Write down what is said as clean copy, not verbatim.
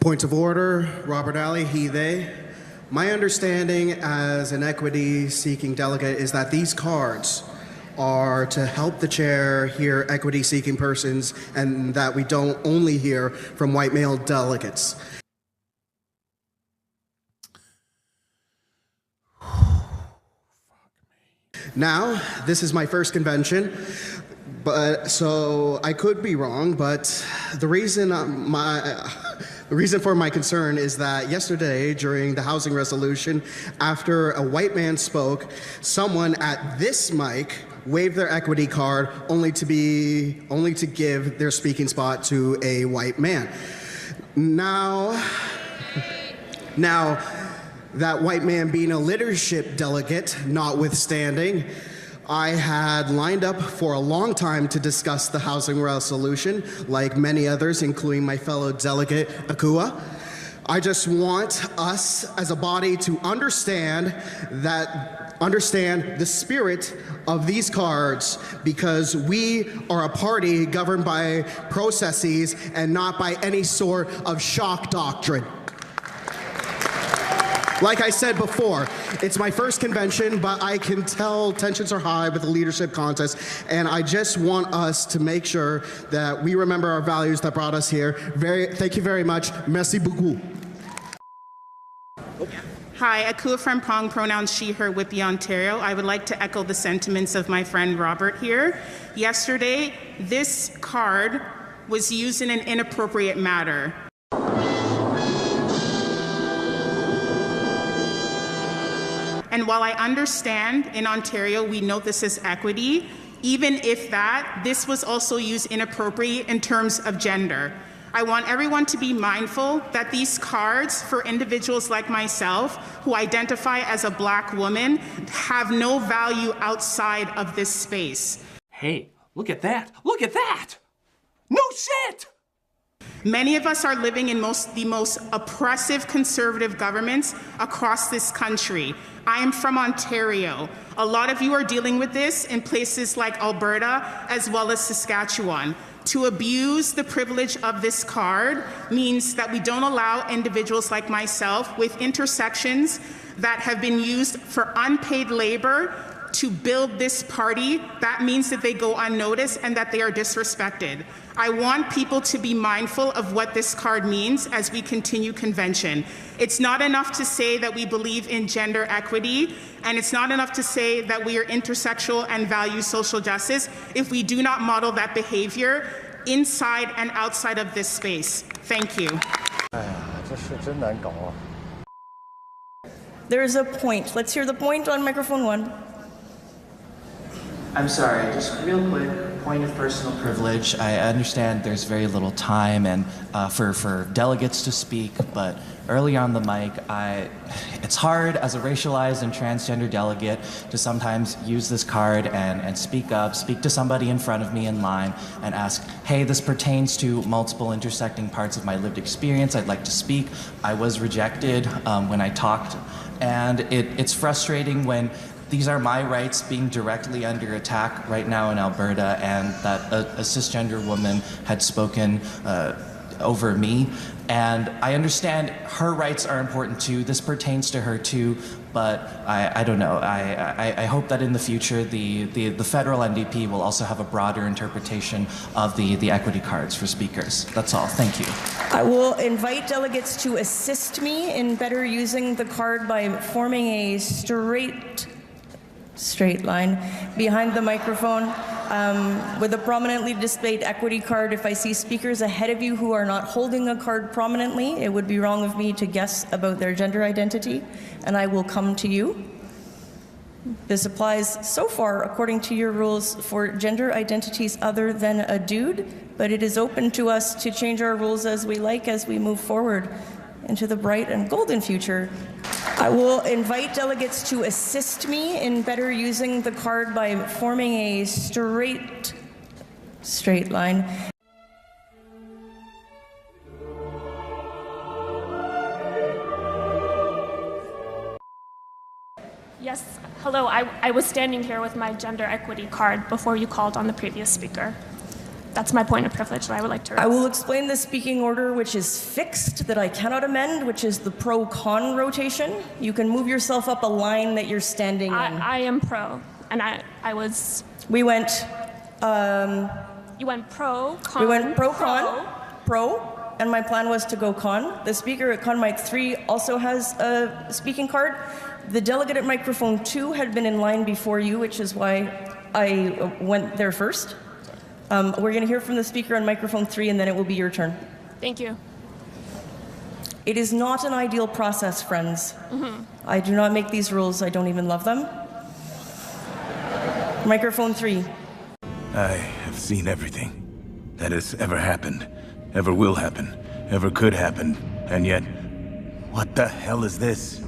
Point of order, Robert Alley, he, they. My understanding as an equity-seeking delegate is that these cards are to help the chair hear equity-seeking persons and that we don't only hear from white male delegates. Now, this is my first convention, so I could be wrong, but the reason for my concern is that yesterday during the housing resolution, after a white man spoke, someone at this mic waved their equity card only to give their speaking spot to a white man. Now that white man being a leadership delegate notwithstanding, I had lined up for a long time to discuss the housing resolution, like many others, including my fellow delegate, Akua. I just want us as a body to understand the spirit of these cards, because we are a party governed by processes and not by any sort of shock doctrine. Like I said before, it's my first convention, but I can tell tensions are high with the leadership contest, and I just want us to make sure that we remember our values that brought us here. Thank you very much. Merci beaucoup. Hi, Akua from Prong, pronouns she, her, Whitby, Ontario. I would like to echo the sentiments of my friend Robert here. Yesterday, this card was used in an inappropriate manner. And while I understand in Ontario we note this as equity, even if this was also used inappropriately in terms of gender. I want everyone to be mindful that these cards for individuals like myself who identify as a Black woman have no value outside of this space. Hey, look at that! Look at that! No shit! Many of us are living in the most oppressive conservative governments across this country. I am from Ontario. A lot of you are dealing with this in places like Alberta as well as Saskatchewan. To abuse the privilege of this card means that we don't allow individuals like myself with intersections that have been used for unpaid labor to build this party. That means that they go unnoticed and that they are disrespected. I want people to be mindful of what this card means as we continue convention. It's not enough to say that we believe in gender equity, and it's not enough to say that we are intersectional and value social justice if we do not model that behavior inside and outside of this space. Thank you. There is a point. Let's hear the point on microphone 1. I'm sorry, just real quick, point of personal privilege. I understand there's very little time and for delegates to speak, but early on the mic, it's hard as a racialized and transgender delegate to sometimes use this card and speak up, speak to somebody in front of me in line and ask, hey, this pertains to multiple intersecting parts of my lived experience. I'd like to speak. I was rejected when I talked, and it's frustrating when these are my rights being directly under attack right now in Alberta, and that a cisgender woman had spoken over me. And I understand her rights are important too. This pertains to her too, but I don't know. I hope that in the future the federal NDP will also have a broader interpretation of the equity cards for speakers. That's all. Thank you. I will invite delegates to assist me in better using the card by forming a straight line behind the microphone with a prominently displayed equity card. If I see speakers ahead of you who are not holding a card prominently, it would be wrong of me to guess about their gender identity, and I will come to you. This applies so far, according to your rules, for gender identities other than a dude, but it is open to us to change our rules as we like as we move forward into the bright and golden future. I will invite delegates to assist me in better using the card by forming a straight line. Yes, hello. I was standing here with my gender equity card before you called on the previous speaker. That's my point of privilege that I would like to raise. I will explain the speaking order, which is fixed, that I cannot amend, which is the pro-con rotation. You can move yourself up a line that you're standing in. I am pro, and I was... We went... You went pro, con, we went pro-con, pro, and my plan was to go con. The speaker at con mic 3 also has a speaking card. The delegate at microphone 2 had been in line before you, which is why I went there first. We're going to hear from the speaker on microphone 3, and then it will be your turn. Thank you. It is not an ideal process, friends. I do not make these rules. I don't even love them. Microphone 3. I have seen everything that has ever happened, ever will happen, ever could happen, and yet, what the hell is this?